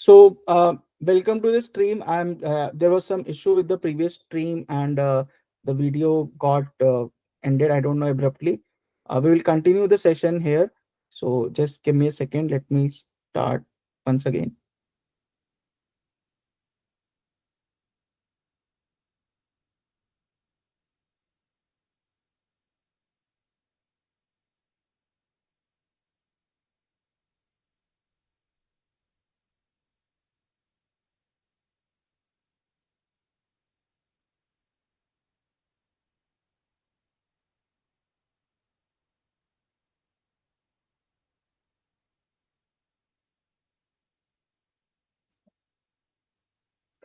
So, welcome to the stream. There was some issue with the previous stream, and the video got ended. I don't know abruptly. We will continue the session here. So, just give me a second. Let me start once again.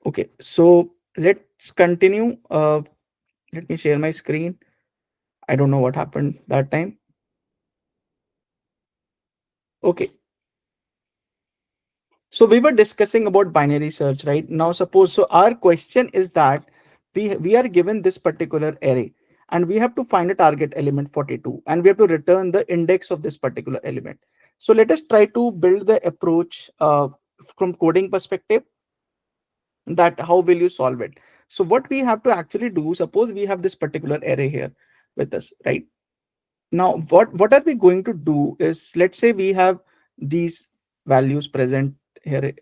Okay, so let's continue. Let me share my screen. I don't know what happened that time. Okay, so we were discussing about binary search, right? Now, suppose, so our question is that we are given this particular array and we have to find a target element 42 and we have to return the index of this particular element. So let us try to build the approach from coding perspective, that how will you solve it. So what we have to actually do, suppose we have this particular array here with us, right? Now, what are we going to do is, let's say we have these values present here.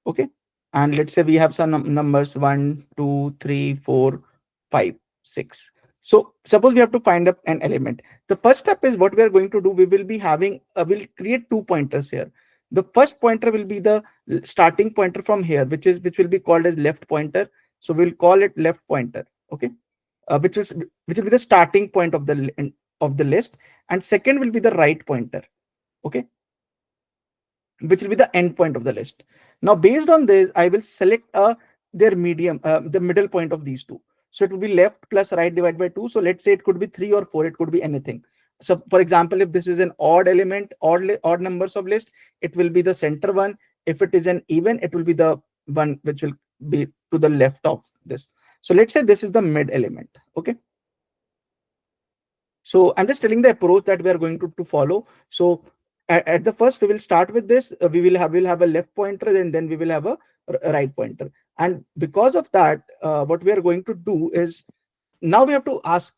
Okay, and let's say we have some numbers 1 2 3 4 5 6. So suppose we have to find up an element. The first step is what we are going to do. We will be having we'll create two pointers here. The first pointer will be the starting pointer from here, which will be called as left pointer. So we'll call it left pointer. Okay, which will be the starting point of the list, and second will be the right pointer. Okay, which will be the end point of the list. Now, based on this, I will select their medium, the middle point of these two. So it will be left plus right divided by 2. So let's say it could be 3 or 4. It could be anything. So for example, if this is an odd element, odd numbers of list, it will be the center one. If it is an even, it will be the one which will be to the left of this. So let's say this is the mid element. Okay. So I'm just telling the approach that we are going to follow. So at the first, we will start with this. We'll have a left pointer, and then we will have a right pointer. And because of that, what we are going to do is, now we have to ask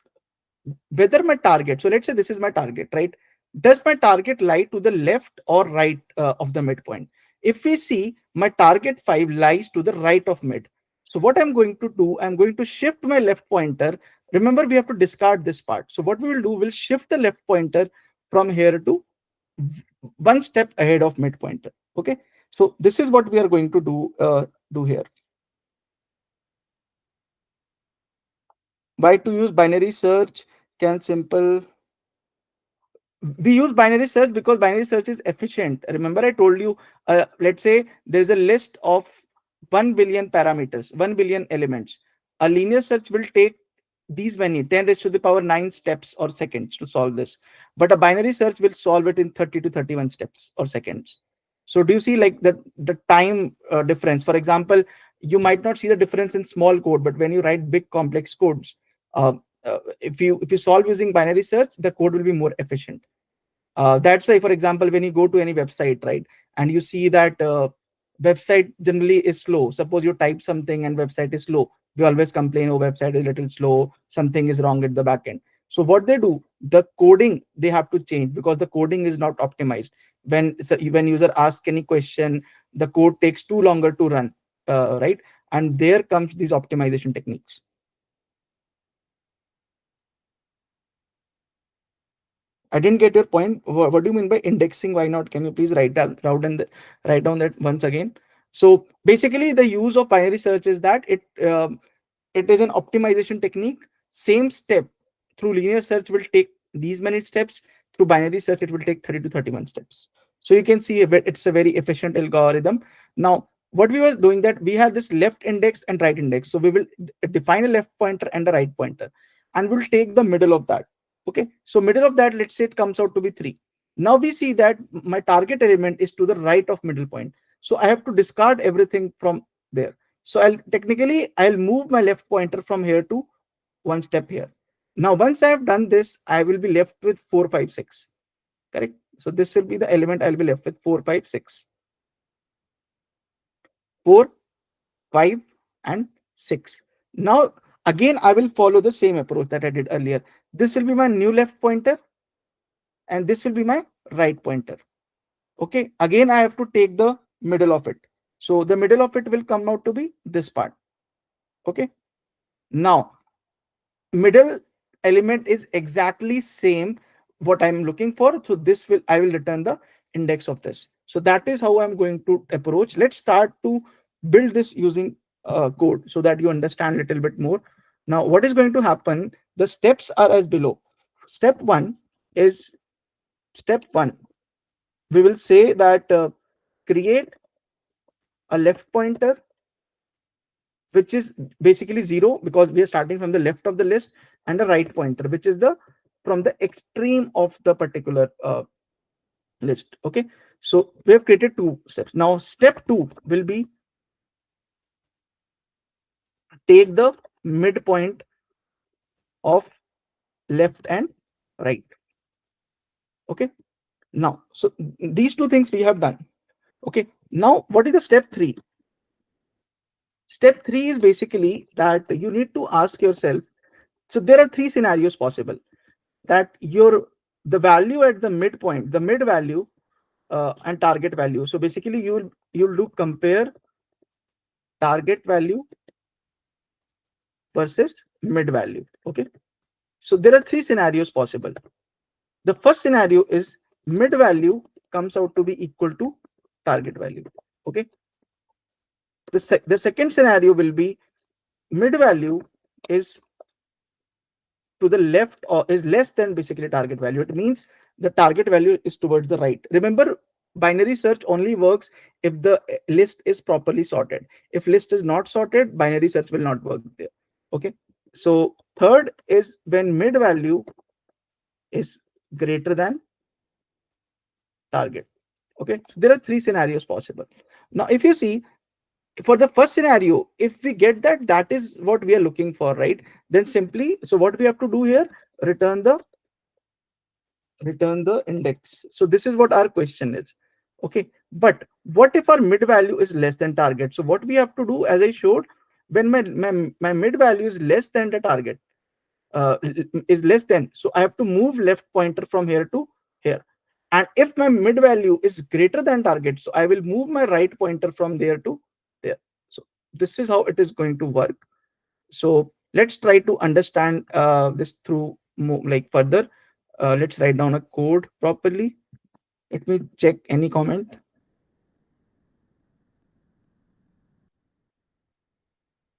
whether my target. So let's say this is my target, right? Does my target lie to the left or right of the midpoint? If we see, my target 5 lies to the right of mid. So what I'm going to do, I'm going to shift my left pointer. Remember, we have to discard this part. So what we will do, we'll shift the left pointer from here to one step ahead of mid pointer. Okay, so this is what we are going to do here. Why to use binary search? Can simple We use binary search because binary search is efficient. Remember, I told you, let's say there's a list of 1 billion parameters, 1 billion elements. A linear search will take these many 10 raised to the power 9 steps or seconds to solve this, but a binary search will solve it in 30 to 31 steps or seconds. So do you see, like, the time difference? For example, you might not see the difference in small code, but when you write big complex codes, uh, if you solve using binary search, the code will be more efficient. That's why, for example, when you go to any website, right, and you see that website generally is slow. Suppose you type something and website is slow. We always complain, oh, website is a little slow, something is wrong at the back end. So what they do, the coding they have to change, because the coding is not optimized. When user asks any question, the code takes too longer to run, right? And there comes these optimization techniques. I didn't get your point. What do you mean by indexing? Why not? Can you please write down that once again? So basically, the use of binary search is that it is an optimization technique. Same step through linear search will take these many steps. Through binary search, it will take 30 to 31 steps. So you can see it's a very efficient algorithm. Now, what we were doing, that we have this left index and right index. So we will define a left pointer and a right pointer, and we'll take the middle of that. Okay, so middle of that, let's say it comes out to be 3. Now we see that my target element is to the right of middle point. So I have to discard everything from there. So I'll move my left pointer from here to one step here. Now, once I have done this, I will be left with 4 5 6. Correct. So this will be the element I'll be left with, 4 5 6. 4, 5, and 6. Now, again, I will follow the same approach that I did earlier. This will be my new left pointer, and this will be my right pointer. Okay, again, I have to take the middle of it. So the middle of it will come out to be this part. Okay, now middle element is exactly same what I'm looking for. So this will, I will return the index of this. So that is how I'm going to approach. Let's start to build this using code so that you understand a little bit more. Now, what is going to happen? The steps are as below. Step one is step one. We will say that create a left pointer, which is basically 0 because we are starting from the left of the list, and a right pointer, which is the from the extreme of the particular list. Okay, so we have created 2 steps. Now step 2 will be take the midpoint of left and right. Okay, now so these 2 things we have done. Okay, now what is the step 3? Step 3 is basically that you need to ask yourself. So there are 3 scenarios possible, that the value at the midpoint, the mid value and target value. So basically you'll do compare target value versus mid value. Okay, so there are 3 scenarios possible. The first scenario is mid value comes out to be equal to target value. Okay, the second scenario will be mid value is to the left or is less than basically target value. It means the target value is towards the right. Remember, binary search only works if the list is properly sorted. If list is not sorted, binary search will not work there. Okay, so third is when mid value is greater than target. Okay, so there are 3 scenarios possible. Now if you see, for the first scenario, if we get that is what we are looking for, right? Then simply, so what we have to do here, return the index. So this is what our question is. Okay, but what if our mid value is less than target? So what we have to do, as I showed, when my mid value is less than the target, is less than, so I have to move left pointer from here to here. And if my mid value is greater than target, so I will move my right pointer from there to there. So this is how it is going to work. So let's try to understand this through like further. Let's write down a code properly. Let me check any comment.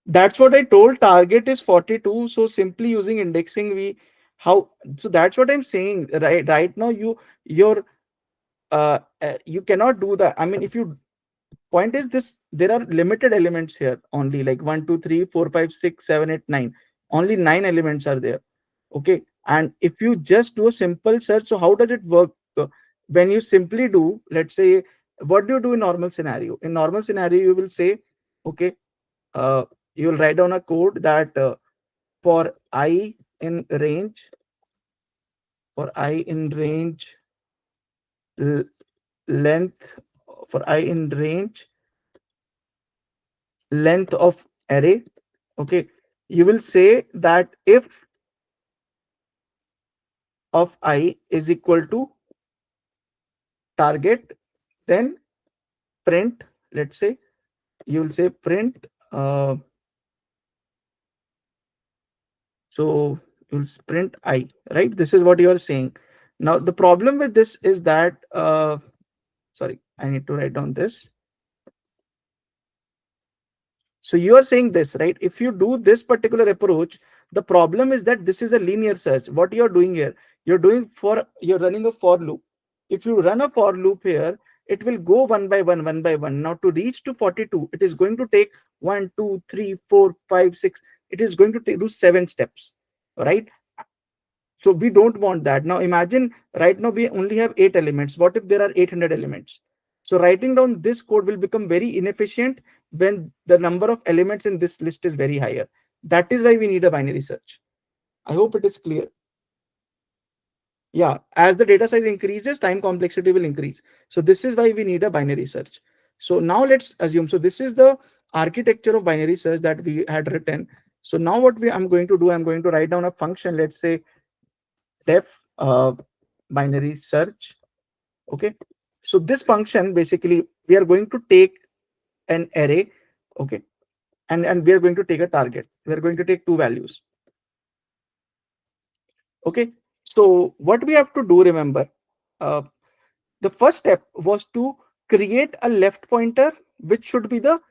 That's what I told. Target is 42. So simply using indexing, so that's what I'm saying. Right now, you cannot do that. I mean, if you point is this, there are limited elements here only, like 1, 2, 3, 4, 5, 6, 7, 8, 9. Only 9 elements are there. Okay, and if you just do a simple search, so how does it work? When you simply do, let's say, what do you do in normal scenario? In normal scenario, you will say, okay, you will write down a code that for I in range, length, for I in range length of array. Okay, you will say that if of I is equal to target, then print, let's say, you will say print so you'll print I, right? This is what you are saying. Now the problem with this is that sorry, I need to write down this. So you are saying this, right? If you do this particular approach, the problem is that this is a linear search. What you're doing here, you're running a for loop. If you run a for loop here, it will go one by one. Now to reach to 42, it is going to take 1, 2, 3, 4, 5, 6. It is going to do 7 steps, right? So we don't want that. Now imagine right now we only have 8 elements. What if there are 800 elements? So writing down this code will become very inefficient when the number of elements in this list is very higher. That is why we need a binary search. I hope it is clear. Yeah, as the data size increases, time complexity will increase. So this is why we need a binary search. So now let's assume, so this is the architecture of binary search that we had written. So now what I'm going to do, I'm going to write down a function, let's say def binary search. Okay, so this function, basically we are going to take an array. Okay, and we are going to take a target. We are going to take two values. Okay, so what we have to do, remember, uh, the first step was to create a left pointer which should be the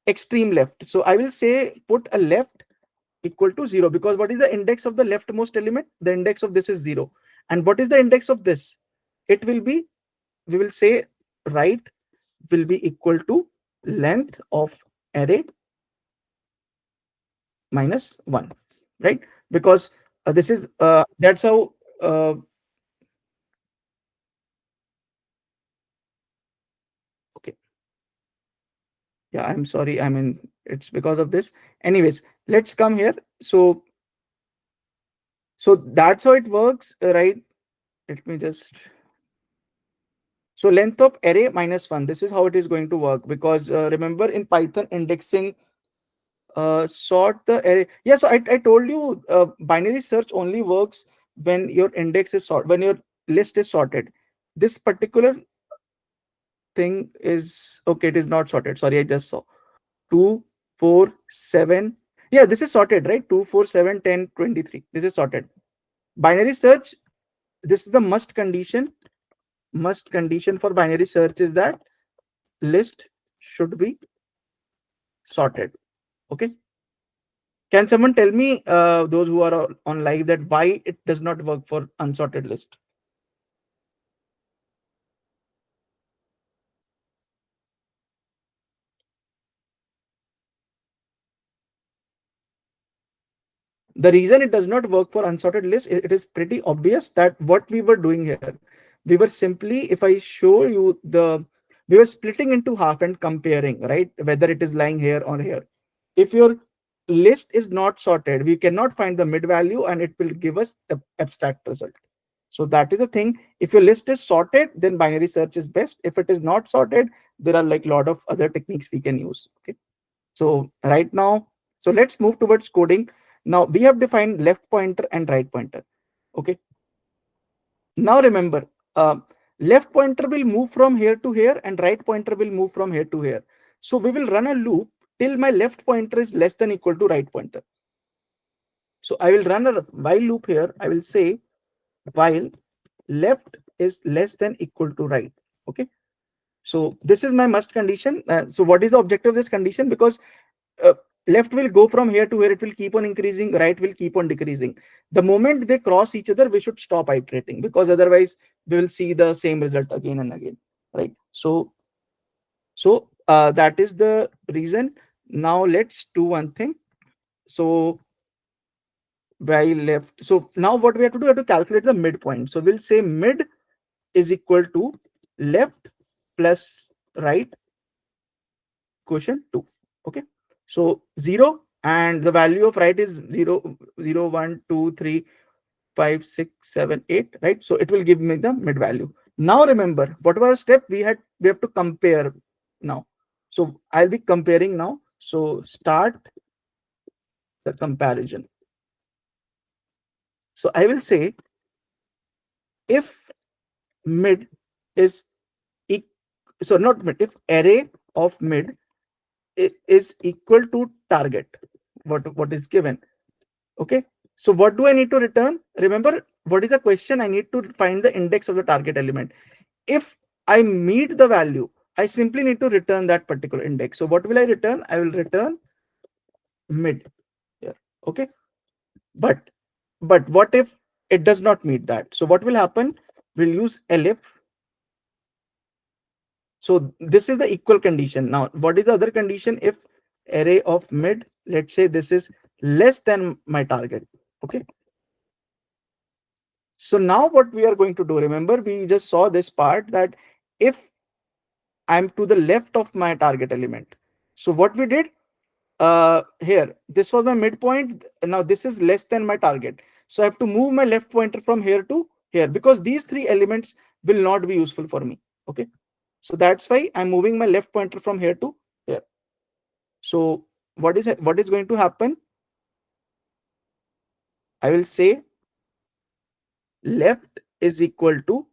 extreme left. So I will say put a left equal to 0, because what is the index of the leftmost element? The index of this is 0. And what is the index of this? It will be, we will say right will be equal to length of array minus 1, right? Because this is that's how okay, yeah, I'm sorry, I mean it's because of this. Anyways, let's come here. So that's how it works, right? Let me just, so length of array minus 1, this is how it is going to work, because remember in Python indexing, sort the array. Yeah, so I told you binary search only works when your index is sort, when your list is sorted. This particular thing is okay, it is not sorted, sorry, I just saw 2 4 7. Yeah, this is sorted, right? 2 4 7 10 23, this is sorted. Binary search, this is the must condition. Must condition for binary search is that list should be sorted. Okay, can someone tell me, those who are on live, that why it does not work for unsorted list? The reason it does not work for unsorted list, it is pretty obvious that what we were doing here, we were simply, if I show you the, we were splitting into half and comparing, right, whether it is lying here or here. If your list is not sorted, we cannot find the mid value and it will give us the abstract result. So that is the thing. If your list is sorted, then binary search is best. If it is not sorted, there are like a lot of other techniques we can use. Okay, so right now, so let's move towards coding. Now we have defined left pointer and right pointer. Okay, now remember, left pointer will move from here to here and right pointer will move from here to here. So we will run a loop till my left pointer is less than equal to right pointer. So I will run a while loop here. I will say while left is less than equal to right. Okay, so this is my must condition. So what is the objective of this condition? Because uh, left will go from here to here, it will keep on increasing, right will keep on decreasing. The moment they cross each other, we should stop iterating, because otherwise we will see the same result again and again, right? So that is the reason. Now let's do one thing. So while left, so now what we have to do, we have to calculate the midpoint. So we'll say mid is equal to left plus right quotient 2. Okay, so 0, and the value of right is 0 0 1 2 3 5 6 7 8, right? So it will give me the mid value. Now remember, whatever step we have to compare now. So I'll be comparing now. So start the comparison. So I will say if mid is so not mid, if array of mid is equal to target, what is given. Okay, so what do I need to return? Remember, what is the question? I need to find the index of the target element. If I meet the value, I simply need to return that particular index. So what will I return? I will return mid here. Okay, but what if it does not meet that? So what will happen? We'll use elif. So this is the equal condition. Now what is the other condition? If array of mid, let's say this is less than my target. Okay, so now what we are going to do, remember we just saw this part, that if I'm to the left of my target element, so what we did, here, this was my midpoint. Now this is less than my target. So I have to move my left pointer from here to here, because these three elements will not be useful for me. Okay, So that's why I'm moving my left pointer from here to here. So what is going to happen? I will say left is equal to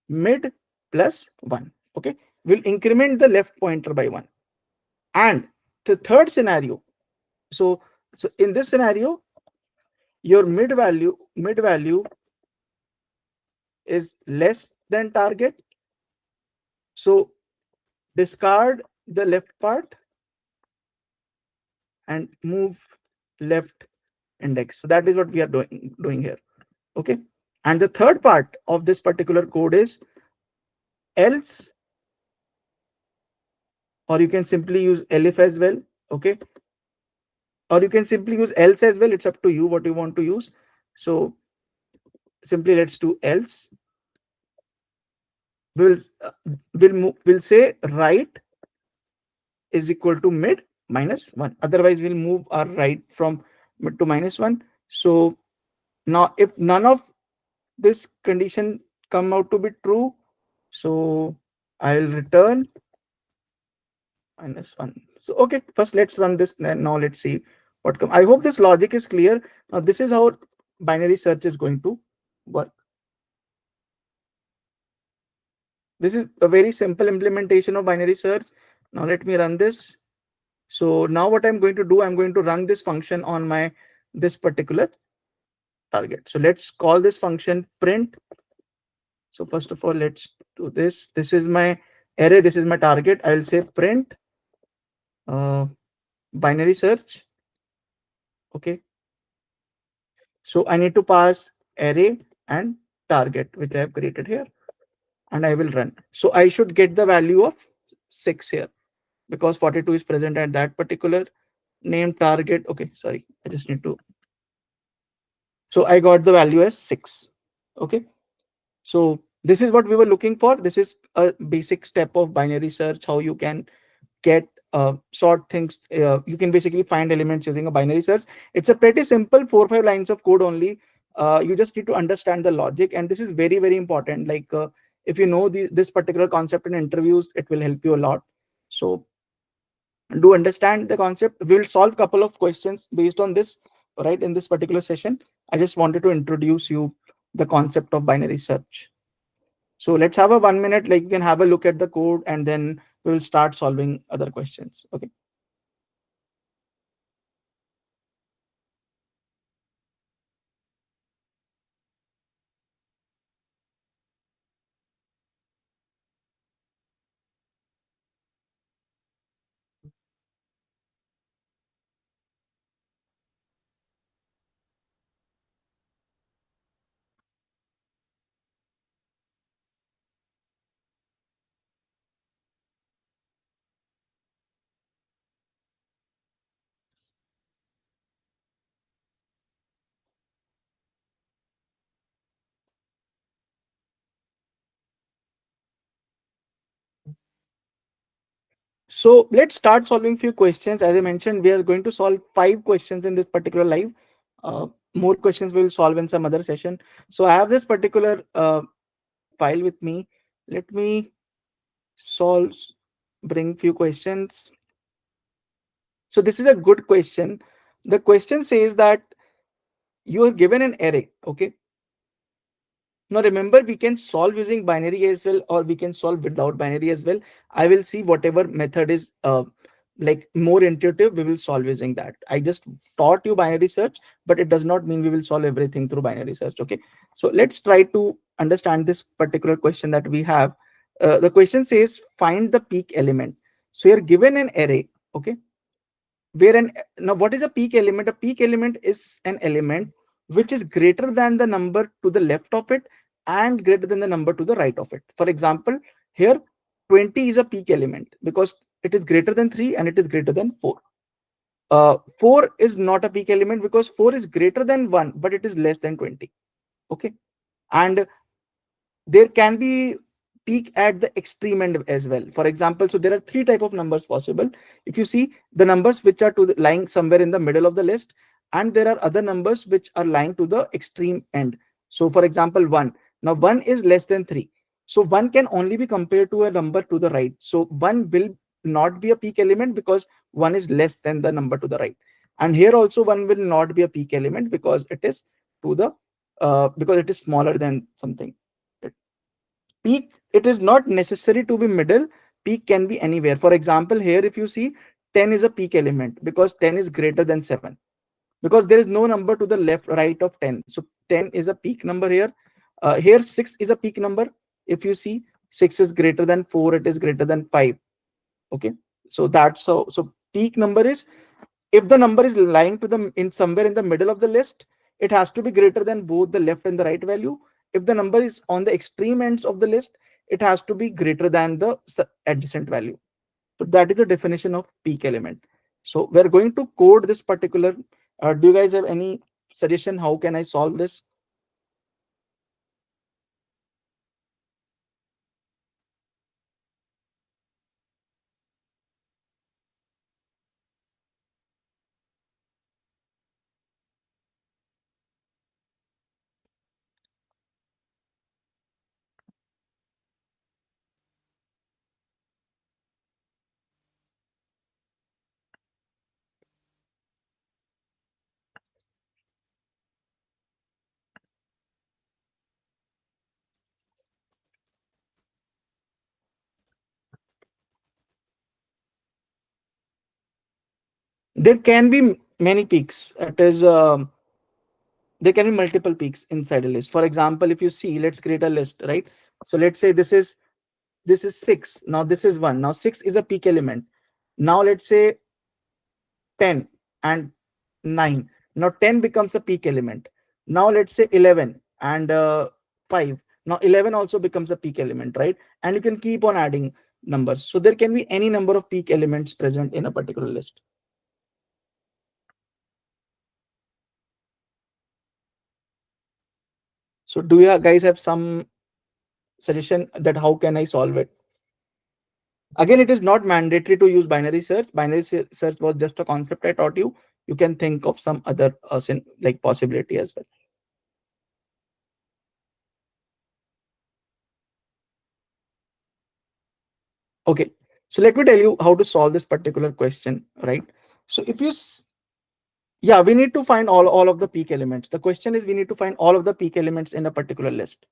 mid plus 1. Okay, we'll increment the left pointer by 1. And the third scenario, so in this scenario, your mid value is less than target. So discard the left part and move left index. So that is what we are doing here. Okay, and the third part of this particular code is else, or you can simply use elif as well. Okay, or you can simply use else as well. It's up to you what you want to use. So simply let's do else. We'll say right is equal to mid minus 1. Otherwise, we'll move our right from mid to -1. So now if none of this condition come out to be true, so I'll return -1. So okay, first let's run this, then now let's see what comes. I hope this logic is clear. Now this is how binary search is going to work. This is a very simple implementation of binary search. Now let me run this. So now what I'm going to do, I'm going to run this function on this particular target. So let's call this function print. So first of all, let's do this. This is my array. This is my target. I will say print binary search. Okay. So I need to pass array and target, which I have created here, and I will run. So I should get the value of 6 here because 42 is present at that particular name target. Okay, sorry, I just need to. So I got the value as 6. Okay, so this is what we were looking for. This is a basic step of binary search, how you can get sort things. You can basically find elements using a binary search. It's a pretty simple 4-5 lines of code only. You just need to understand the logic, and this is very, very important. Like if you know this particular concept in interviews, it will help you a lot. So do understand the concept. We'll solve a couple of questions based on this, right? In this particular session, I just wanted to introduce you the concept of binary search. So let's have a 1 minute, like you can have a look at the code, and then we will start solving other questions. Okay. So let's start solving few questions. As I mentioned, we are going to solve 5 questions in this particular live. More questions we will solve in some other session. So I have this particular file with me. Let me bring few questions. So this is a good question. The question says that you are given an array. Okay. Now remember, we can solve using binary as well, or we can solve without binary as well. I will see whatever method is like more intuitive, we will solve using that. I just taught you binary search, but it does not mean we will solve everything through binary search. Okay, so let's try to understand this particular question that we have. The question says find the peak element. So you're given an array. Okay, now what is a peak element? A peak element is an element which is greater than the number to the left of it and greater than the number to the right of it. For example, here 20 is a peak element because it is greater than 3 and it is greater than 4. 4 is not a peak element because 4 is greater than 1, but it is less than 20. Okay, and there can be peak at the extreme end as well. For example, so there are 3 type of numbers possible. If you see the numbers which are lying somewhere in the middle of the list, and there are other numbers which are lying to the extreme end. So for example, 1. Now 1 is less than 3. So 1 can only be compared to a number to the right. So 1 will not be a peak element because 1 is less than the number to the right. And here also 1 will not be a peak element because it is to the because it is smaller than something. Peak, it is not necessary to be middle. Peak can be anywhere. For example, here if you see 10 is a peak element because 10 is greater than 7, because there is no number to the left right of 10. So 10 is a peak number here. Here 6 is a peak number. If you see 6 is greater than 4, it is greater than 5. Okay, so that's so peak number is, if the number is lying to the in somewhere in the middle of the list, it has to be greater than both the left and the right value. If the number is on the extreme ends of the list, it has to be greater than the adjacent value. So that is the definition of peak element. So we're going to code this particular. Do you guys have any suggestion? How can I solve this? There can be many peaks. It is there can be multiple peaks inside a list. For example, if you see, let's create a list, right? So let's say this is 6. Now this is 1. Now 6 is a peak element. Now let's say 10 and 9. Now 10 becomes a peak element. Now let's say 11 and 5. Now 11 also becomes a peak element, right? And you can keep on adding numbers. So there can be any number of peak elements present in a particular list. So do you guys have some suggestion that how can I solve it? Again, it is not mandatory to use binary search. Binary search was just a concept I taught you. You can think of some other like possibility as well. Okay, so let me tell you how to solve this particular question, right? So if you yeah, we need to find all of the peak elements. The question is we need to find all of the peak elements in a particular list.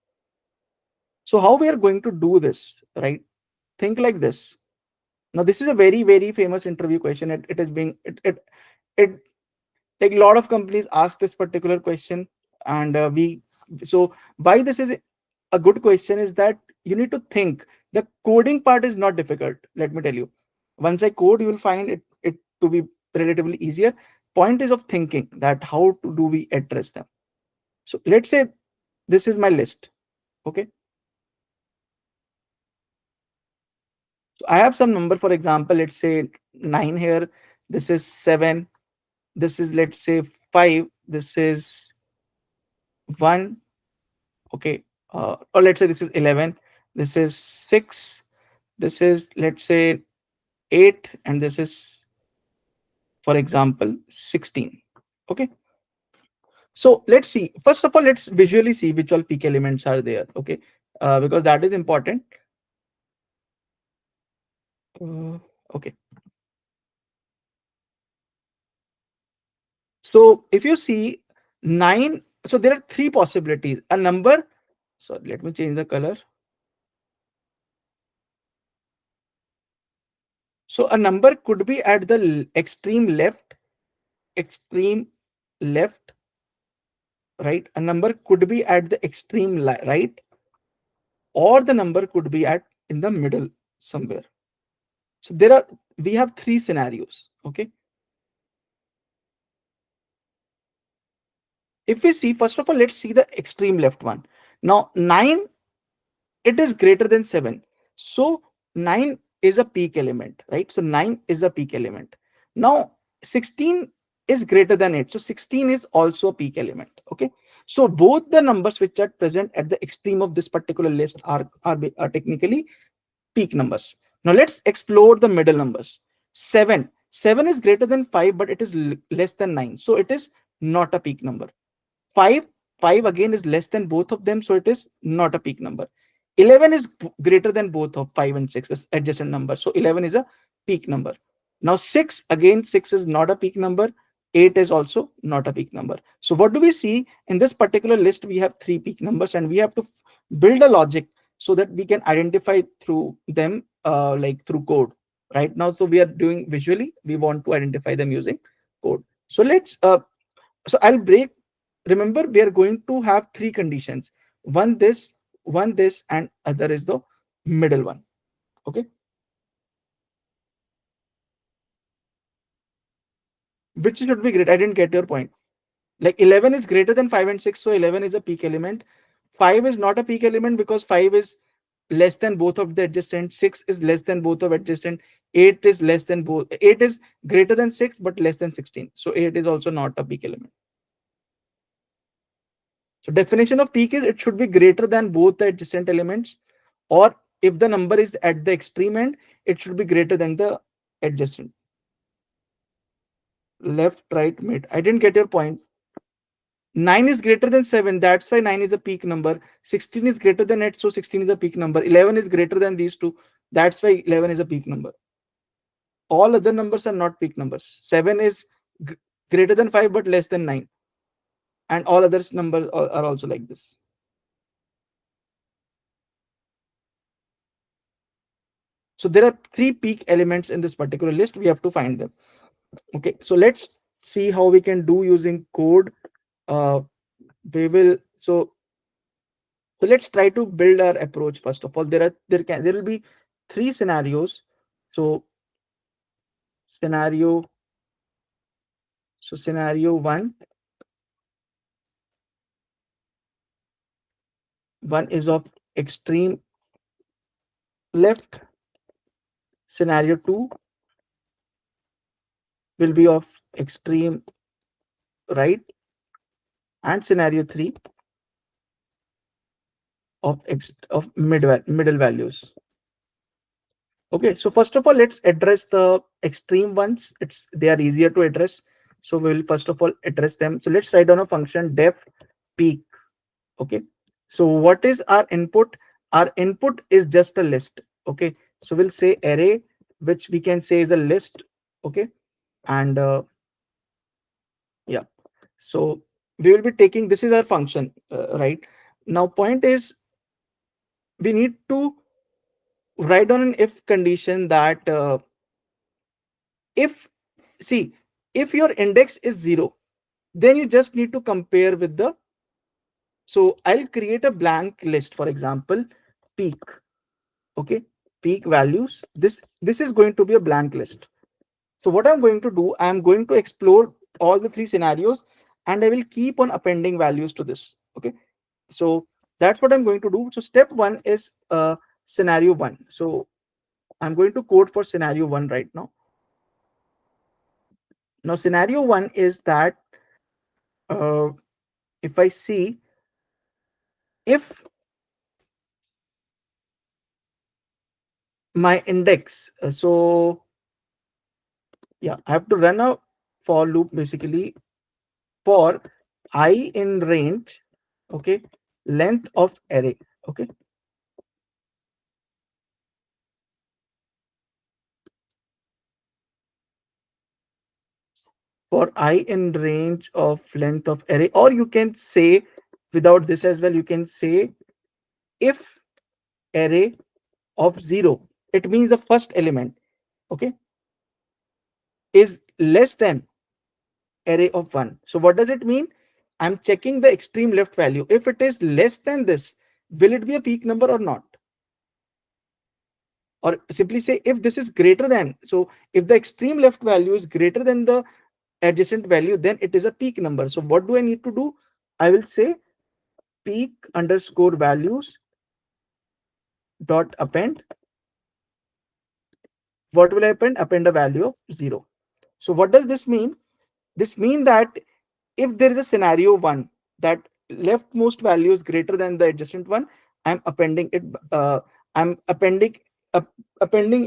So how we are going to do this, right? Think like this. Now this is a very famous interview question. It is being it like a lot of companies ask this particular question, and so why this is a good question is that you need to think. The coding part is not difficult, let me tell you. Once I code, you will find it to be relatively easier. Point is of thinking that how do we address them. So let's say this is my list. Okay, so I have some number. For example, let's say 9 here, this is 7, this is let's say 5, this is 1. Okay, or let's say this is 11, this is 6, this is let's say 8, and this is, for example, 16. Okay, so let's see, first of all, let's visually see which all peak elements are there. Okay, because that is important. Okay, so if you see 9, so there are three possibilities. A number, so let me change the color. So a number could be at the extreme left, right? A number could be at the extreme right, or the number could be at in the middle somewhere. So we have three scenarios. Okay, if we see, first of all, let's see the extreme left one. Now 9, it is greater than 7, so 9 is a peak element, right? So 9 is a peak element. Now 16 is greater than 8, so 16 is also a peak element. Okay, so both the numbers which are present at the extreme of this particular list are technically peak numbers. Now let's explore the middle numbers. 7 is greater than 5, but it is less than 9, so it is not a peak number. 5 again is less than both of them, so it is not a peak number. 11 is greater than both of 5 and 6 as adjacent number. So 11 is a peak number. Now 6, again 6 is not a peak number. 8 is also not a peak number. So what do we see in this particular list? We have 3 peak numbers, and we have to build a logic so that we can identify through them like through code right now. So we are doing visually, we want to identify them using code. So let's so I'll break. Remember, we are going to have 3 conditions: one this, and other is the middle one. Okay, which should be great. I didn't get your point. Like 11 is greater than 5 and 6, so 11 is a peak element. 5 is not a peak element because 5 is less than both of the adjacent. 6 is less than both of adjacent. 8 is less than both. 8 is greater than 6 but less than 16. So 8 is also not a peak element. So definition of peak is it should be greater than both the adjacent elements, or if the number is at the extreme end, it should be greater than the adjacent. Left, right, mid. I didn't get your point. 9 is greater than 7. That's why 9 is a peak number. 16 is greater than 8. So 16 is a peak number. 11 is greater than these two. That's why 11 is a peak number. All other numbers are not peak numbers. 7 is greater than 5 but less than 9. And all others numbers are also like this. So there are 3 peak elements in this particular list. We have to find them. Okay, so let's see how we can do using code. We will so let's try to build our approach. First of all, there will be 3 scenarios. So scenario 1 is of extreme left. Scenario 2 will be of extreme right, and scenario 3 of middle values. Okay, so first of all, let's address the extreme ones. They are easier to address. So we will first of all address them. So let's write down a function def peak. Okay, so what is our input? Our input is just a list. Okay, so we'll say array, which we can say is a list. Okay, and yeah, so we will be taking, this is our function, right? Now point is, we need to write down an if condition that if your index is 0, then you just need to compare with the, so I'll create a blank list, for example, peak. Okay, peak values, this is going to be a blank list. So what I'm going to do, I'm going to explore all the 3 scenarios, and I will keep on appending values to this. Okay, so that's what I'm going to do. So step 1 is scenario 1. So I'm going to code for scenario 1 right now. Now scenario 1 is that if I see, if my index, so yeah, I have to run a for loop basically for I in range, okay, length of array. Okay, for I in range of length of array, or you can say without this as well, you can say if array of 0, it means the first element, okay, is less than array of 1. So what does it mean? I'm checking the extreme left value. If it is less than this, will it be a peak number or not? Or simply say if this is greater than, so if the extreme left value is greater than the adjacent value, then it is a peak number. So what do I need to do? I will say peak underscore values dot append. What will I append? Append a value of 0. So what does this mean? This means that if there is a scenario 1 that leftmost value is greater than the adjacent one, I'm appending it. I'm appending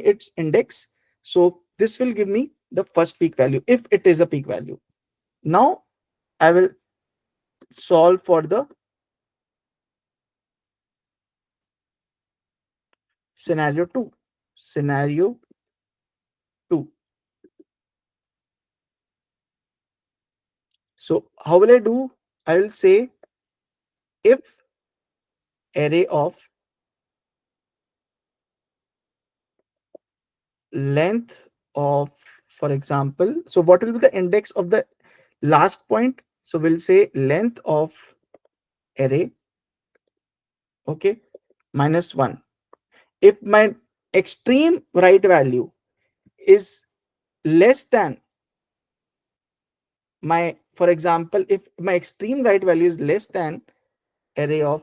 its index. So this will give me the first peak value if it is a peak value. Now I will solve for the Scenario 2. Scenario 2. So how will I do? I will say if array of length of, for example, so what will be the index of the last point? So we'll say length of array, okay, minus 1. If my extreme right value is less than my, for example, if my extreme right value is less than array of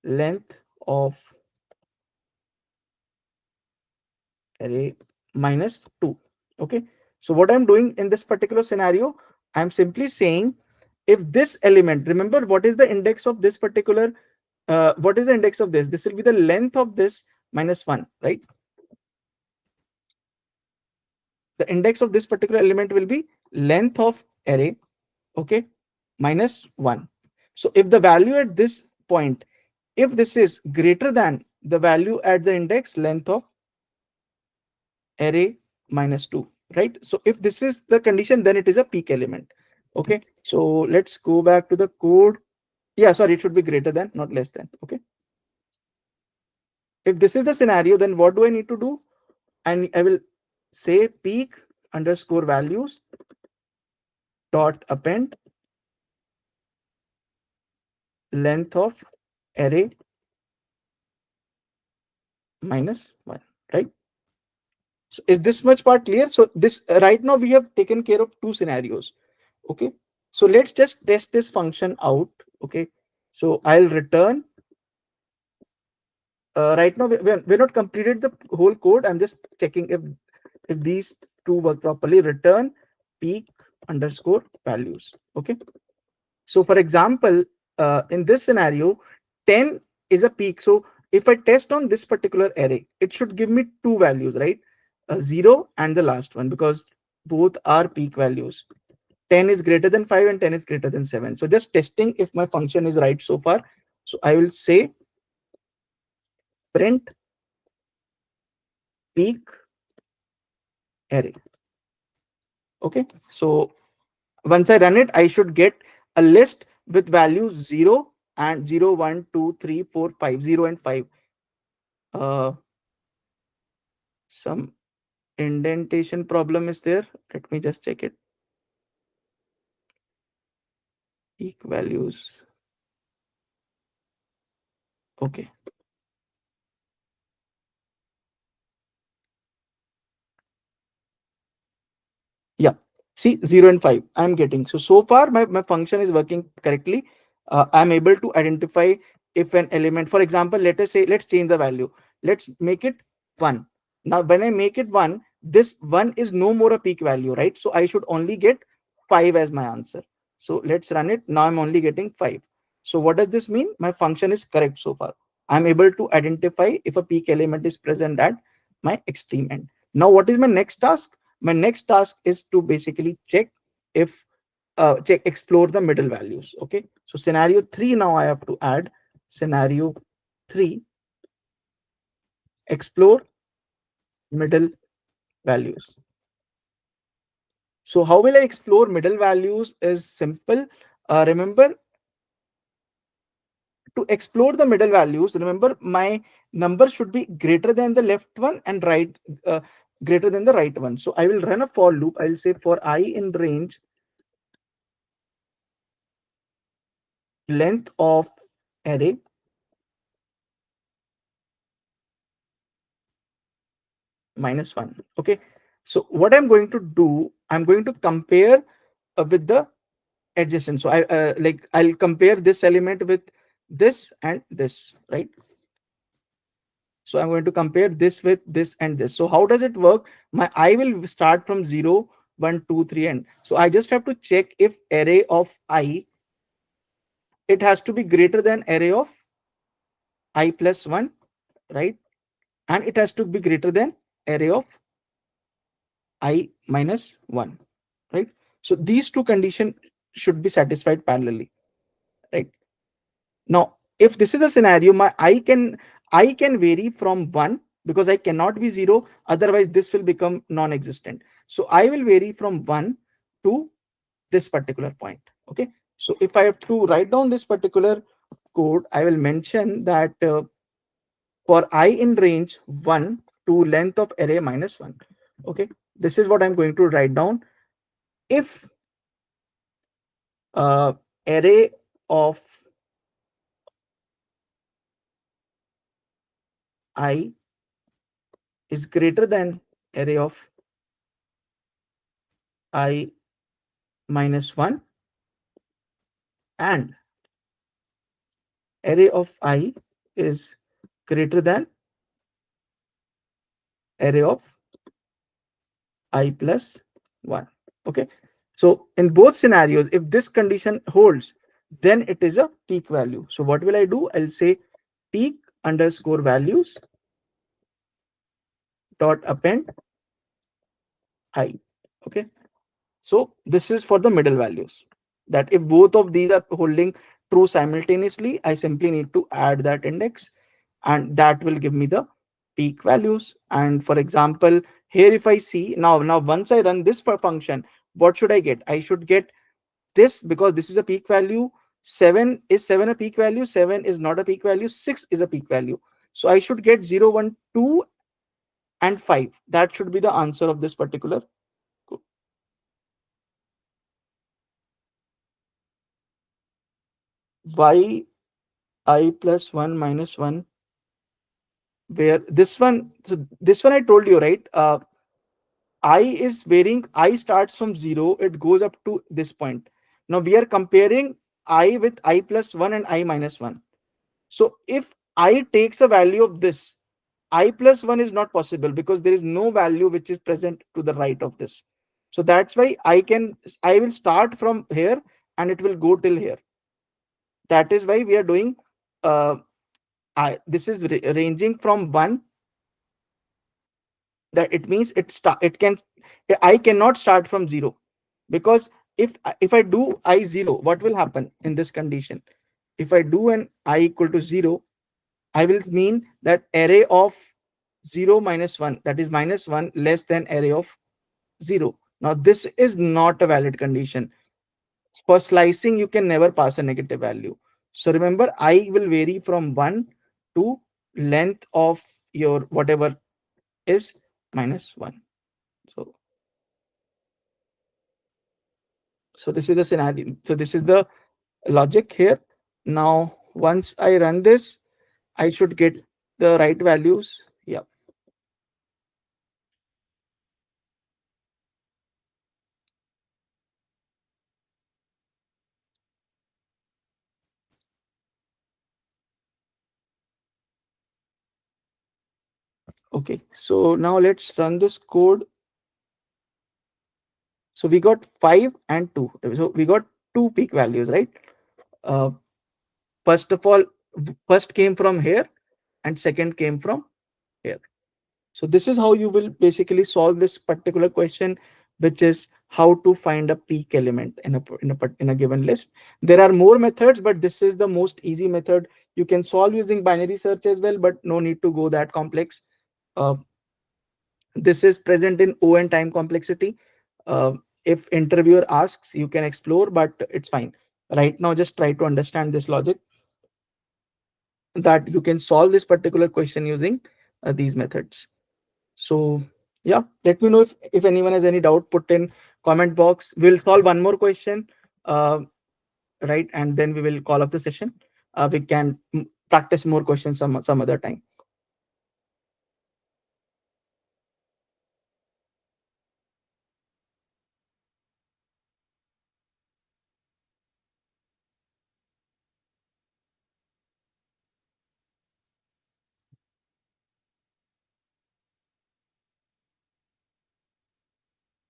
length of array minus 2, okay. So what I'm doing in this particular scenario, I'm simply saying if this element, remember what is the index of this particular, what is the index of this? This will be the length of this minus 1, right? The index of this particular element will be length of array, okay, minus 1. So if the value at this point, if this is greater than the value at the index length of array minus 2, right? So if this is the condition, then it is a peak element, okay. So let's go back to the code. Yeah, sorry, it should be greater than, not less than, okay. If this is the scenario, then what do I need to do? And I will say peak underscore values dot append length of array minus 1, right? So is this much part clear? So this right now we have taken care of two scenarios, okay. So let's just test this function out, okay. So I'll return, right now we're not completed the whole code. I'm just checking if these two work properly. Return peak underscore values, okay. So for example, in this scenario, 10 is a peak. So if I test on this particular array, it should give me two values, right? 0 and the last one, because both are peak values. 10 is greater than 5 and 10 is greater than 7. So just testing if my function is right so far. So I will say print peak array. Okay. So once I run it, I should get a list with values 0 and 0, 1, 2, 3, 4, 5, 0 and 5. Some indentation problem is there. Let me just check it. Peak values. Okay. Yeah. See, 0 and 5 I'm getting. So far my function is working correctly. I'm able to identify if an element, for example, let us say, let's change the value. Let's make it 1. Now, when I make it 1, this 1 is no more a peak value, right? So I should only get 5 as my answer. So let's run it. Now I'm only getting 5. So what does this mean? My function is correct so far. I'm able to identify if a peak element is present at my extreme end. Now, what is my next task? My next task is to basically check if explore the middle values. Okay, so scenario 3, now I have to add scenario 3, explore middle values. So how will I explore middle values is simple. Remember, to explore the middle values, remember my number should be greater than the left one and right, greater than the right one. So I will run a for loop. I will say for I in range length of array minus 1. Okay, so what I'm going to do, I'm going to compare with the adjacent. So I'll compare this element with this and this, right? So I'm going to compare this with this and this. So how does it work? My I will start from 0, 1, 2, 3, and so I just have to check if array of I, it has to be greater than array of I plus 1, right? And it has to be greater than array of I minus 1, right? So these two conditions should be satisfied parallelly, right? Now, if this is a scenario, I can vary from 1 because I cannot be 0. Otherwise, this will become non-existent. So I will vary from 1 to this particular point. Okay. So if I have to write down this particular code, I will mention that for I in range 1 to length of array minus 1. Okay. This is what I'm going to write down. If array of I is greater than array of I minus 1 and array of I is greater than array of I plus 1. Okay. So in both scenarios, if this condition holds, then it is a peak value. So what will I do? I'll say peak underscore values dot append I. Okay. So this is for the middle values, that if both of these are holding true simultaneously, I simply need to add that index and that will give me the peak values. And for example, here if I see now once I run this function, what should I get? I should get this, because this is a peak value. 7 is 7 a peak value? 7 is not a peak value. 6 is a peak value. So I should get 0, 1, 2 and 5. That should be the answer of this particular code. Why I plus 1 minus 1, where this one, so this one I told you, right? I is varying. I starts from 0, it goes up to this point. Now we are comparing I with I plus 1 and I minus 1. So if I takes a value of this, I plus 1 is not possible because there is no value which is present to the right of this. So that's why I will start from here and it will go till here. That is why we are doing this is ranging from 1. That it means I cannot start from 0, because if I do I 0, what will happen in this condition? If I do an I equal to 0, I will mean that array of 0 minus 1, that is minus 1 less than array of 0. Now this is not a valid condition. For slicing, you can never pass a negative value. So remember, I will vary from 1 to length of your whatever is minus 1. So this is the scenario. So this is the logic here. Now once I run this, I should get the right values. Yeah. Okay, so now let's run this code. So we got 5 and 2. So we got 2 peak values, right? First of all, first came from here and second came from here. So this is how you will basically solve this particular question, which is how to find a peak element in a given list. There are more methods, but this is the most easy method. You can solve using binary search as well, but no need to go that complex. Uh, this is present in O and time complexity. If interviewer asks, you can explore, but it's fine. Right now, just try to understand this logic, that you can solve this particular question using these methods. So yeah, let me know if anyone has any doubt. Put in comment box. We'll solve one more question, right, and then we will call off the session. We can practice more questions some other time.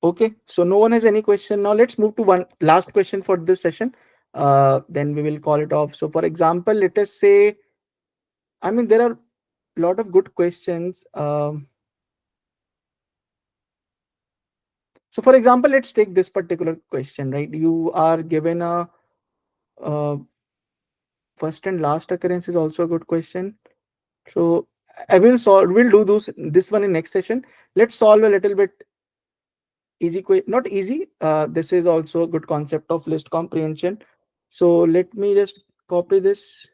Okay, so no one has any question. Now let's move to one last question for this session. Then we will call it off. So for example, let us say, I mean, there are a lot of good questions. So for example, let's take this particular question, right? You are given a first and last occurrence is also a good question. So I will solve, we'll do this one in next session. Let's solve a little bit easy, not easy. This is also a good concept of list comprehension. So let me just copy this.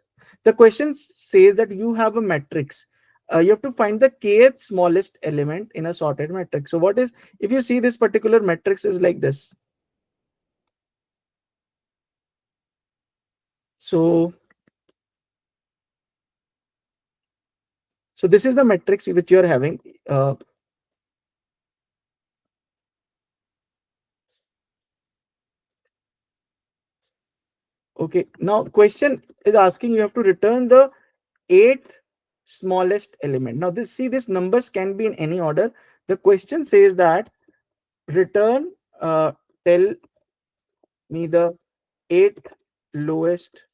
The question says that you have a matrix. You have to find the kth smallest element in a sorted matrix. So what is, if you see this particular matrix is like this. So this is the matrix which you are having. Okay, now question is asking you have to return the eighth smallest element. Now this, see, this numbers can be in any order. The question says that return, tell me the eighth lowest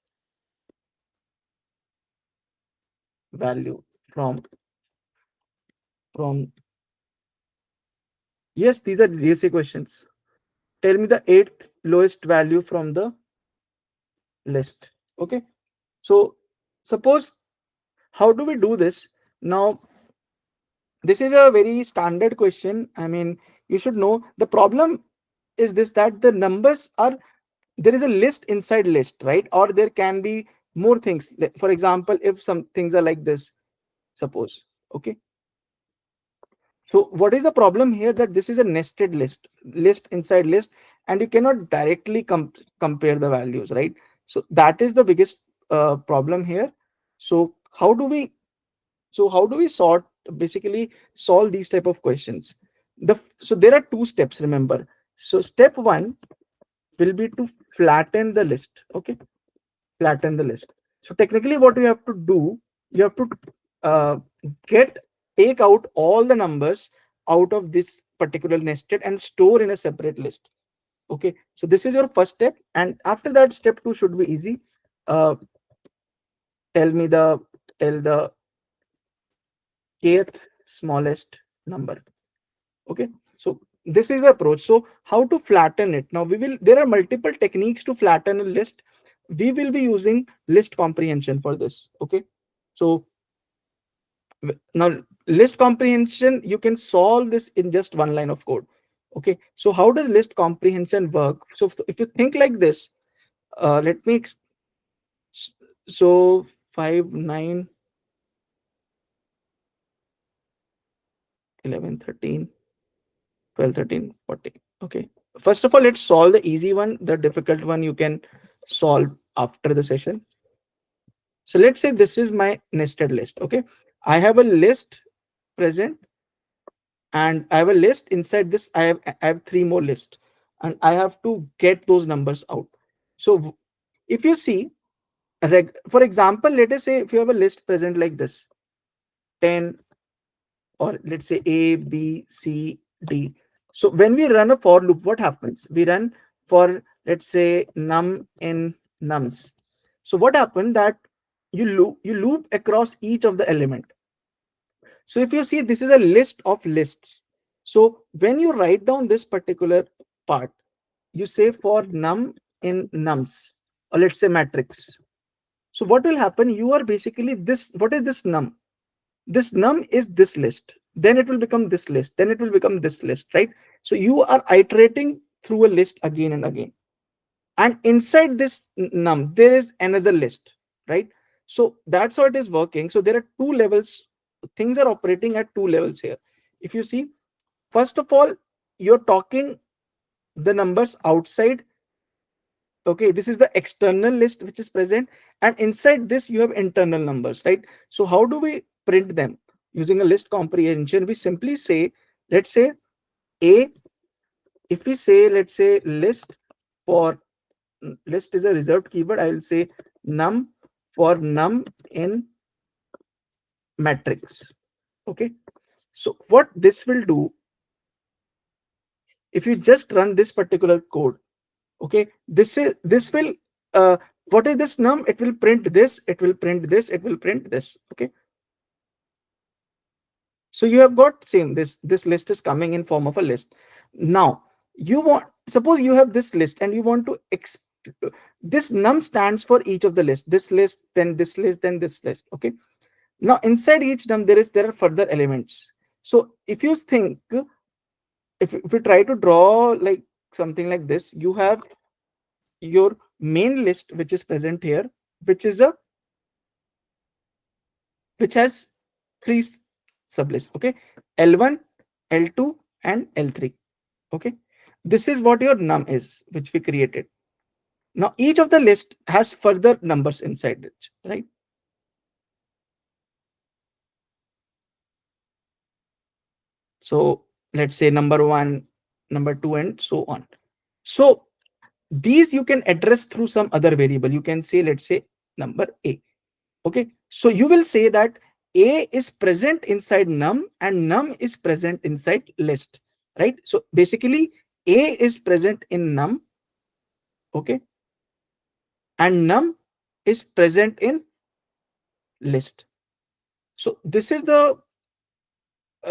value from yes, these are basic questions. Tell me the eighth lowest value from the list. Okay, so suppose, how do we do this now? This is a very standard question. I mean, you should know. The problem is this, that the numbers are, there is a list inside list, right? Or there can be more things. For example, if some things are like this, suppose, okay. So what is the problem here? That this is a nested list inside list, and you cannot directly compare the values, right? So that is the biggest problem here. So how do we sort, basically solve these type of questions? So there are two steps, remember. So step one will be to flatten the list. Okay, flatten the list. So technically what you have to do, you have to uh, take out all the numbers out of this particular nested and store in a separate list. Okay, so this is your first step, and after that, step two should be easy. uh, tell the kth smallest number. Okay, so this is the approach. So how to flatten it? Now there are multiple techniques to flatten a list. We will be using list comprehension for this. Okay, so now list comprehension, you can solve this in just one line of code. Okay, so how does list comprehension work? So if you think like this, let me so 5 9 11 13 12 13 14. Okay, first of all, let's solve the easy one. The difficult one you can solve after the session. So let's say this is my nested list. Okay, I have a list present, and I have a list inside this. I have three more lists, and I have to get those numbers out. So if you see, for example, let us say if you have a list present like this, 10, or let's say A, B, C, D. So when we run a for loop, what happens? We run for, let's say, num in nums. So what happened, that you loop across each of the element. So if you see, this is a list of lists. So when you write down this particular part, you say for num in nums, or let's say matrix. So what will happen? You are basically this. What is this num? This num is this list. Then it will become this list. Then it will become this list, right? So you are iterating through a list again and again. And inside this num, there is another list, right? So that's how it is working. So there are two levels. Things are operating at two levels here. If you see, first of all, you're talking the numbers outside. Okay, this is the external list which is present, and inside this you have internal numbers, right? So how do we print them? Using a list comprehension, we simply say, let's say a, if we say, let's say list for, list is a reserved keyword, I will say num for num in matrix. Okay, so what this will do, if you just run this particular code, okay, this will what is this num? It will print this, it will print this, it will print this. Okay, so you have got same, this list is coming in form of a list. Now you want, suppose you have this list and you want to this num stands for each of the list, this list, then this list, then this list. Okay, Now inside each num there are further elements. So if you think, if you try to draw like something like this, you have your main list which is present here, which is a which has three sublists. Okay, L1, L2, and L3. Okay, this is what your num is, which we created. Now each of the list has further numbers inside it, right? So let's say number one, number two, and so on. So these you can address through some other variable. You can say, let's say number A. Okay, so you will say that A is present inside num and num is present inside list, right? So basically A is present in num, okay, and num is present in list. So this is the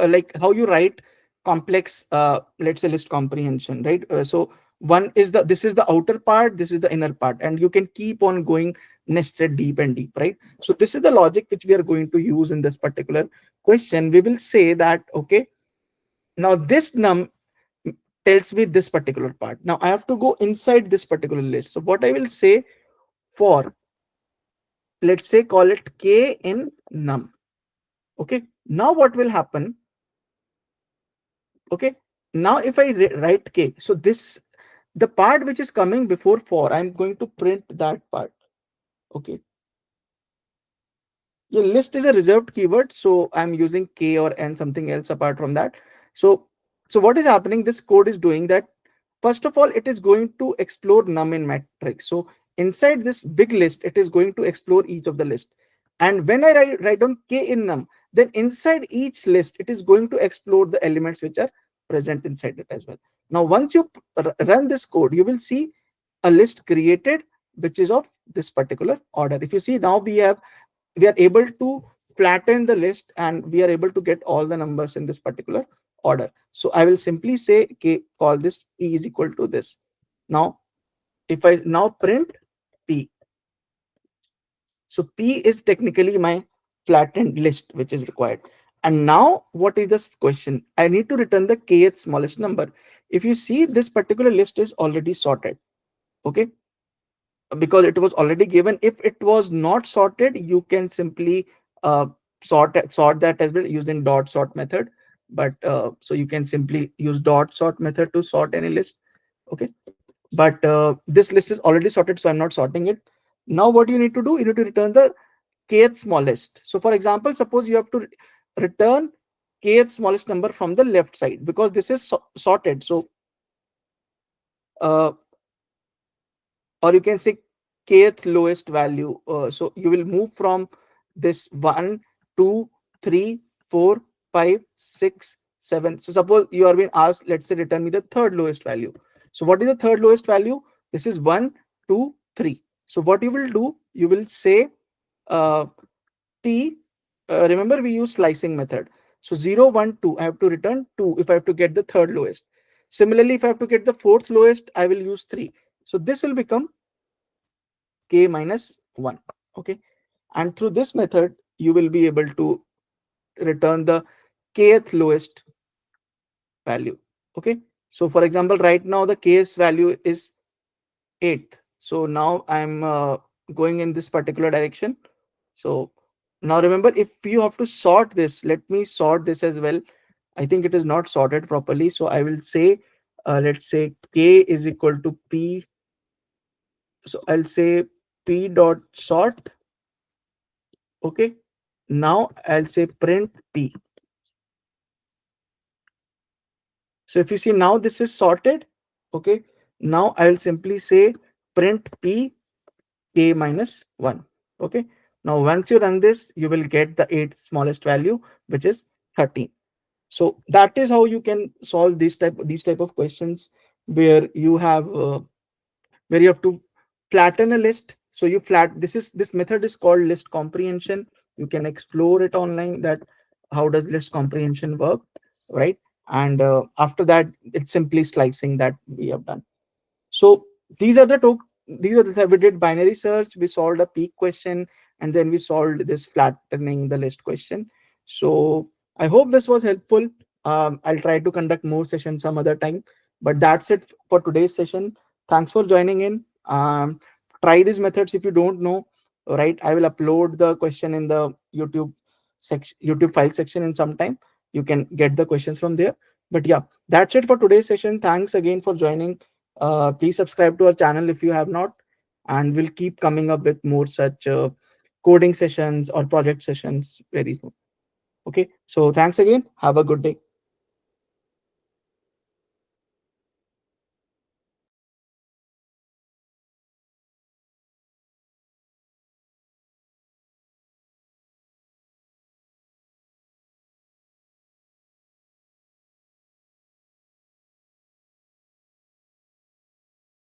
like how you write complex let's say list comprehension, right? So one is the, this is the outer part, this is the inner part, and you can keep on going nested deep and deep, right? So this is the logic which we are going to use in this particular question. We will say that, okay, now this num tells me this particular part. Now I have to go inside this particular list. So what I will say, for, let's say, call it k in num. Okay, now what will happen? Okay, now if I write k, so this, the part which is coming before for, I'm going to print that part. Okay, your list is a reserved keyword, so I'm using k or n, something else apart from that. So what is happening, this code is doing that. First of all, it is going to explore num in matrix. So inside this big list, it is going to explore each of the list. And when I write down k in num, then inside each list, it is going to explore the elements which are present inside it as well. Now, once you run this code, you will see a list created, which is of this particular order. If you see, now we are able to flatten the list and we are able to get all the numbers in this particular order. So I will simply say, okay, call this p is equal to this. Now if I now print p, so p is technically my flattened list which is required. And now what is this question? I need to return the kth smallest number. If you see, this particular list is already sorted, okay, because it was already given. If it was not sorted, you can simply sort that as well using dot sort method. But so you can simply use dot sort method to sort any list. Okay, but this list is already sorted, so I'm not sorting it. Now what you need to do, you need to return the kth smallest. So for example, suppose you have to return kth smallest number from the left side, because this is sorted. So or you can say kth lowest value. So you will move from this 1, 2, 3, 4, 5, 6, 7. So suppose you are being asked, let's say, return me the third lowest value. So what is the third lowest value? This is 1, 2, 3. So what you will do, you will say t, remember we use slicing method. So 0, 1, 2, I have to return 2 if I have to get the third lowest. Similarly, if I have to get the fourth lowest, I will use 3. So this will become k minus 1. Okay, and through this method you will be able to return the kth lowest value. Okay, so for example, right now the kth value is 8th. So now I'm going in this particular direction. So now remember, if you have to sort this, let me sort this as well. I think it is not sorted properly, so I will say let's say k is equal to p. So I'll say p dot sort. Okay, now I'll say print p. So if you see, now this is sorted. Okay, now I'll simply say print p k minus 1. Okay, now once you run this, you will get the 8th smallest value, which is 13. So that is how you can solve these type of questions, where you have to flatten a list. So you this method is called list comprehension. You can explore it online, that how does list comprehension work, right? And after that, it's simply slicing that we have done. So these are the we did binary search, we solved a peak question, and then we solved this flattening the list question. So I hope this was helpful. I'll try to conduct more sessions some other time, but that's it for today's session. Thanks for joining in. Try these methods if you don't know. Right, I will upload the question in the YouTube file section in some time. You can get the questions from there. But yeah, that's it for today's session. Thanks again for joining. Please subscribe to our channel if you have not, and we'll keep coming up with more such coding sessions or project sessions very soon. Okay, so thanks again. Have a good day.